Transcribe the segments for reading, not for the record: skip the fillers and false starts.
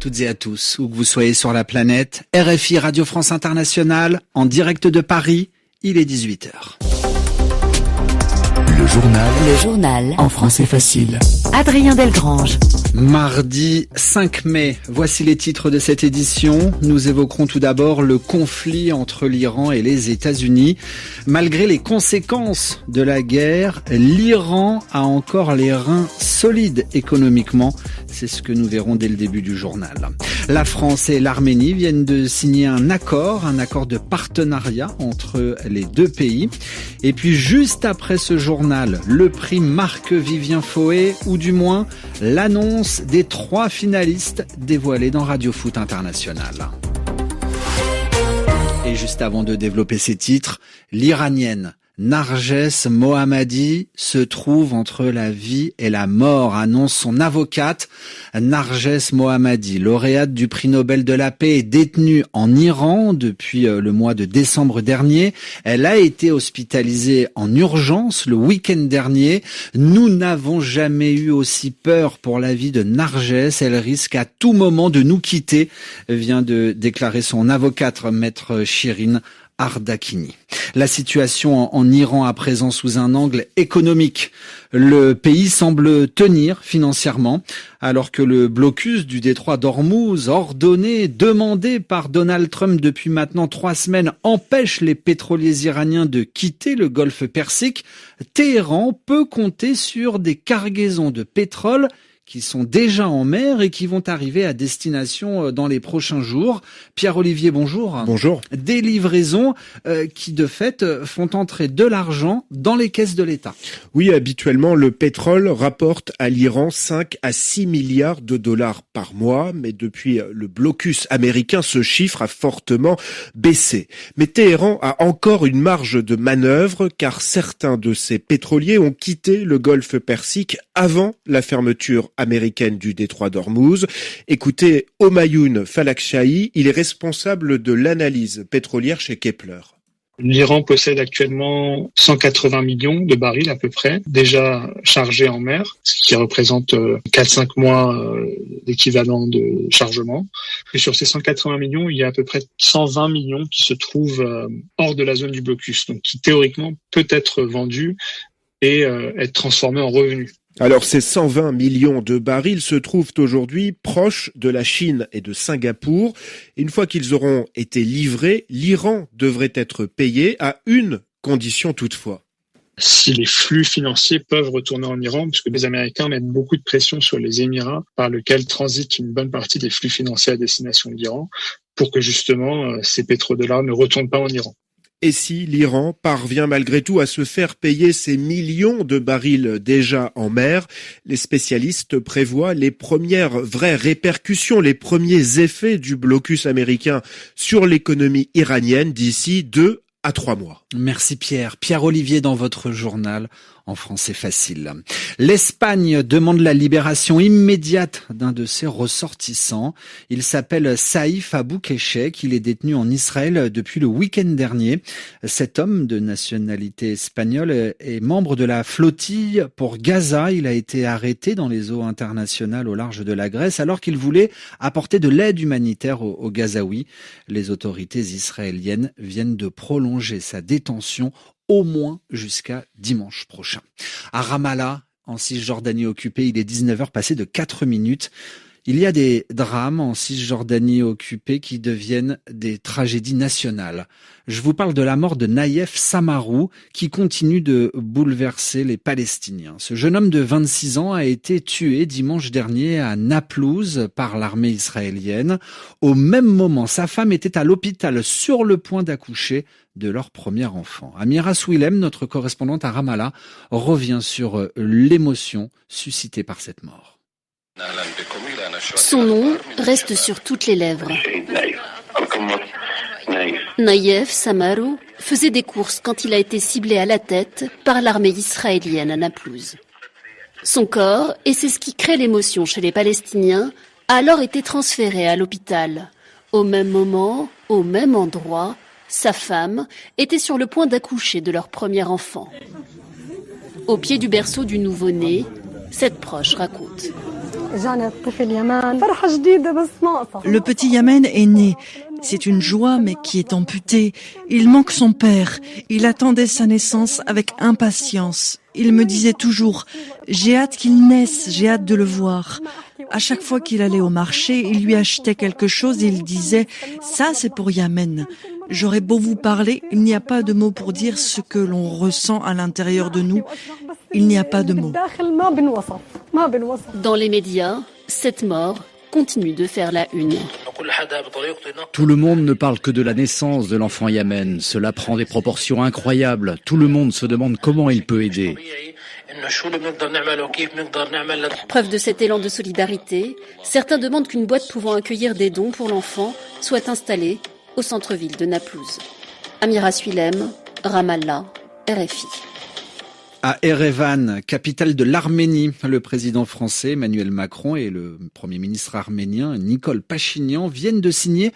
toutes et à tous, où que vous soyez sur la planète. RFI Radio France Internationale, en direct de Paris, il est 18h. Le journal en français facile. Adrien Delgrange. Mardi 5 mai, voici les titres de cette édition. Nous évoquerons tout d'abord le conflit entre l'Iran et les États-Unis. Malgré les conséquences de la guerre, l'Iran a encore les reins solides économiquement. C'est ce que nous verrons dès le début du journal. La France et l'Arménie viennent de signer un accord de partenariat entre les deux pays. Et puis juste après ce journal, le prix Marc-Vivien Foé, ou du moins l'annonce des 3 finalistes dévoilés dans Radio Foot International. Et juste avant de développer ces titres, l'Iranienne Narges Mohammadi se trouve entre la vie et la mort, annonce son avocate. Narges Mohammadi, lauréate du prix Nobel de la paix, est détenue en Iran depuis le mois de décembre dernier. Elle a été hospitalisée en urgence le week-end dernier. Nous n'avons jamais eu aussi peur pour la vie de Narges. Elle risque à tout moment de nous quitter, vient de déclarer son avocate, maître Shirin Ardakini. La situation en Iran à présent sous un angle économique. Le pays semble tenir financièrement alors que le blocus du détroit d'Ormuz, ordonné, demandé par Donald Trump depuis maintenant 3 semaines, empêche les pétroliers iraniens de quitter le golfe Persique. Téhéran peut compter sur des cargaisons de pétrole qui sont déjà en mer et qui vont arriver à destination dans les prochains jours. Pierre-Olivier, bonjour. Bonjour. Des livraisons qui, de fait, font entrer de l'argent dans les caisses de l'État. Oui, habituellement, le pétrole rapporte à l'Iran 5 à 6 milliards de dollars par mois, mais depuis le blocus américain, ce chiffre a fortement baissé. Mais Téhéran a encore une marge de manœuvre, car certains de ses pétroliers ont quitté le golfe Persique avant la fermeture américaine du détroit d'Ormuz. Écoutez Homayoun Falakchahi, il est responsable de l'analyse pétrolière chez Kepler. L'Iran possède actuellement 180 millions de barils à peu près, déjà chargés en mer, ce qui représente 4-5 mois d'équivalent de chargement. Et sur ces 180 millions, il y a à peu près 120 millions qui se trouvent hors de la zone du blocus, donc qui théoriquement peut être vendu et être transformé en revenus. Alors ces 120 millions de barils se trouvent aujourd'hui proches de la Chine et de Singapour. Une fois qu'ils auront été livrés, l'Iran devrait être payé à une condition toutefois. Si les flux financiers peuvent retourner en Iran, puisque les Américains mettent beaucoup de pression sur les Émirats par lesquels transitent une bonne partie des flux financiers à destination de l'Iran, pour que justement ces pétrodollars ne retournent pas en Iran. Et si l'Iran parvient malgré tout à se faire payer ces millions de barils déjà en mer, les spécialistes prévoient les premières vraies répercussions, les premiers effets du blocus américain sur l'économie iranienne d'ici 2 à 3 mois. Merci Pierre. Pierre-Olivier dans votre journal en français facile. L'Espagne demande la libération immédiate d'un de ses ressortissants. Il s'appelle Saïf Aboukeshek. Il est détenu en Israël depuis le week-end dernier. Cet homme de nationalité espagnole est membre de la flottille pour Gaza. Il a été arrêté dans les eaux internationales au large de la Grèce alors qu'il voulait apporter de l'aide humanitaire aux Gazaouis. Les autorités israéliennes viennent de prolonger sa détention au moins jusqu'à dimanche prochain. À Ramallah, en Cisjordanie occupée, il est 19h passé de 4 minutes. Il y a des drames en Cisjordanie occupée qui deviennent des tragédies nationales. Je vous parle de la mort de Naïef Samarou qui continue de bouleverser les Palestiniens. Ce jeune homme de 26 ans a été tué dimanche dernier à Naplouse par l'armée israélienne. Au même moment, sa femme était à l'hôpital sur le point d'accoucher de leur premier enfant. Amira Souilem, notre correspondante à Ramallah, revient sur l'émotion suscitée par cette mort. Son nom reste sur toutes les lèvres. Naïef Samarou faisait des courses quand il a été ciblé à la tête par l'armée israélienne à Naplouse. Son corps, et c'est ce qui crée l'émotion chez les Palestiniens, a alors été transféré à l'hôpital. Au même moment, au même endroit, sa femme était sur le point d'accoucher de leur premier enfant. Au pied du berceau du nouveau-né, cette proche raconte. Le petit Yamen est né. C'est une joie, mais qui est amputée. Il manque son père. Il attendait sa naissance avec impatience. Il me disait toujours « J'ai hâte qu'il naisse, j'ai hâte de le voir ». À chaque fois qu'il allait au marché, il lui achetait quelque chose et il disait « Ça, c'est pour Yamen ». J'aurais beau vous parler, il n'y a pas de mots pour dire ce que l'on ressent à l'intérieur de nous. Il n'y a pas de mots. Dans les médias, cette mort continue de faire la une. Tout le monde ne parle que de la naissance de l'enfant Yamen. Cela prend des proportions incroyables. Tout le monde se demande comment il peut aider. Preuve de cet élan de solidarité, certains demandent qu'une boîte pouvant accueillir des dons pour l'enfant soit installée au centre-ville de Naplouse. Amira Suilem, Ramallah, RFI. À Erevan, capitale de l'Arménie, le président français Emmanuel Macron et le premier ministre arménien Nikol Pachinian viennent de signer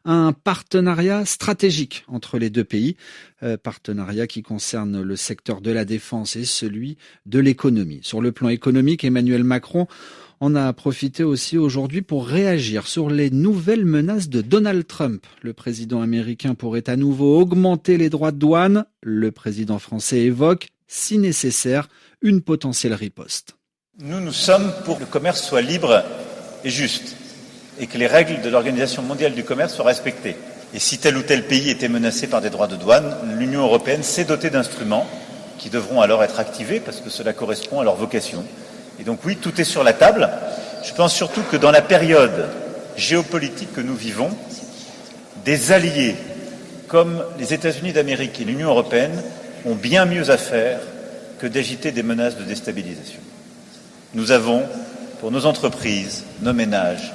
un partenariat stratégique entre les deux pays, partenariat qui concerne le secteur de la défense et celui de l'économie. Sur le plan économique, Emmanuel Macron en a profité aussi aujourd'hui pour réagir sur les nouvelles menaces de Donald Trump. Le président américain pourrait à nouveau augmenter les droits de douane. Le président français évoque, si nécessaire, une potentielle riposte. Nous sommes pour que le commerce soit libre et juste et que les règles de l'Organisation mondiale du commerce soient respectées. Et si tel ou tel pays était menacé par des droits de douane, l'Union européenne s'est dotée d'instruments qui devront alors être activés parce que cela correspond à leur vocation. Et donc oui, tout est sur la table. Je pense surtout que dans la période géopolitique que nous vivons, des alliés comme les États-Unis d'Amérique et l'Union européenne ont bien mieux à faire que d'agiter des menaces de déstabilisation. Nous avons, pour nos entreprises, nos ménages,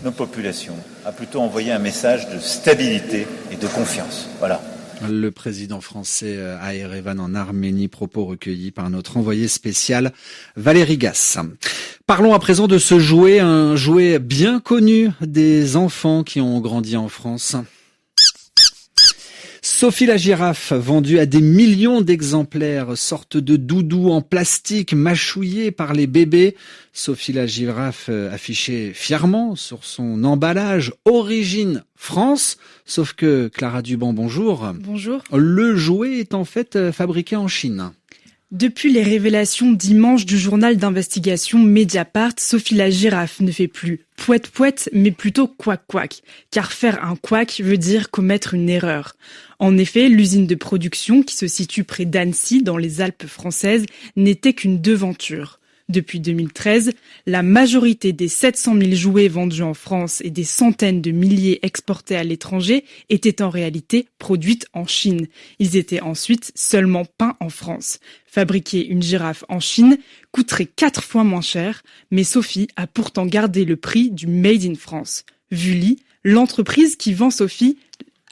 nos populations, à plutôt envoyer un message de stabilité et de confiance. Voilà. Le président français à Erevan en Arménie, propos recueillis par notre envoyé spécial Valérie Gasse. Parlons à présent de ce jouet, un jouet bien connu des enfants qui ont grandi en France. Sophie la girafe, vendue à des millions d'exemplaires, sorte de doudou en plastique mâchouillé par les bébés. Sophie la girafe affichée fièrement sur son emballage « Origine France ». Sauf que, Clara Duban, bonjour. Bonjour. Le jouet est en fait fabriqué en Chine. Depuis les révélations dimanche du journal d'investigation Mediapart, Sophie la girafe ne fait plus pouet-pouet, mais plutôt couac-couac. Car faire un couac veut dire commettre une erreur. En effet, l'usine de production, qui se situe près d'Annecy, dans les Alpes françaises, n'était qu'une devanture. Depuis 2013, la majorité des 700 000 jouets vendus en France et des centaines de milliers exportés à l'étranger étaient en réalité produits en Chine. Ils étaient ensuite seulement peints en France. Fabriquer une girafe en Chine coûterait 4 fois moins cher, mais Sophie a pourtant gardé le prix du Made in France. Vully, l'entreprise qui vend Sophie,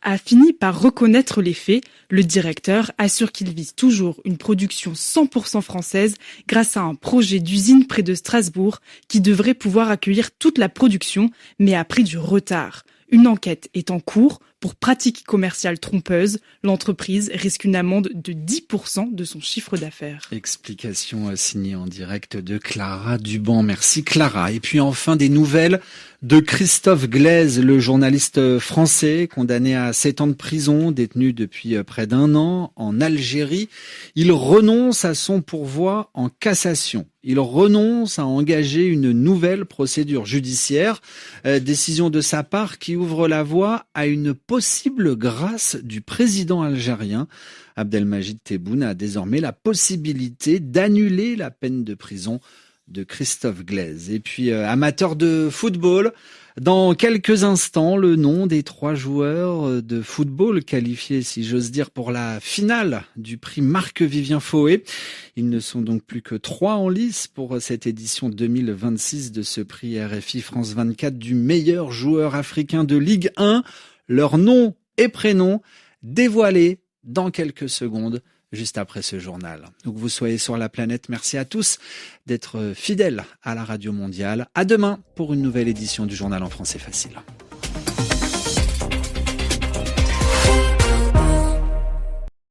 a fini par reconnaître les faits. Le directeur assure qu'il vise toujours une production 100% française grâce à un projet d'usine près de Strasbourg qui devrait pouvoir accueillir toute la production, mais a pris du retard. Une enquête est en cours pour pratiques commerciales trompeuses. L'entreprise risque une amende de 10% de son chiffre d'affaires. Explication signée en direct de Clara Duban. Merci Clara. Et puis enfin des nouvelles de Christophe Glaise, le journaliste français condamné à 7 ans de prison, détenu depuis près d'1 an en Algérie. Il renonce à son pourvoi en cassation. Il renonce à engager une nouvelle procédure judiciaire. Décision de sa part qui ouvre la voie à une possible grâce du président algérien. Abdelmajid Tebboune a désormais la possibilité d'annuler la peine de prison de Christophe Glaise. Et puis, amateur de football, dans quelques instants, le nom des 3 joueurs de football qualifiés, si j'ose dire, pour la finale du prix Marc-Vivien Foé. Ils ne sont donc plus que 3 en lice pour cette édition 2026 de ce prix RFI France 24 du meilleur joueur africain de Ligue 1. Leur nom et prénom dévoilés dans quelques secondes, juste après ce journal. Donc vous soyez sur la planète. Merci à tous d'être fidèles à la radio mondiale. À demain pour une nouvelle édition du journal en français facile.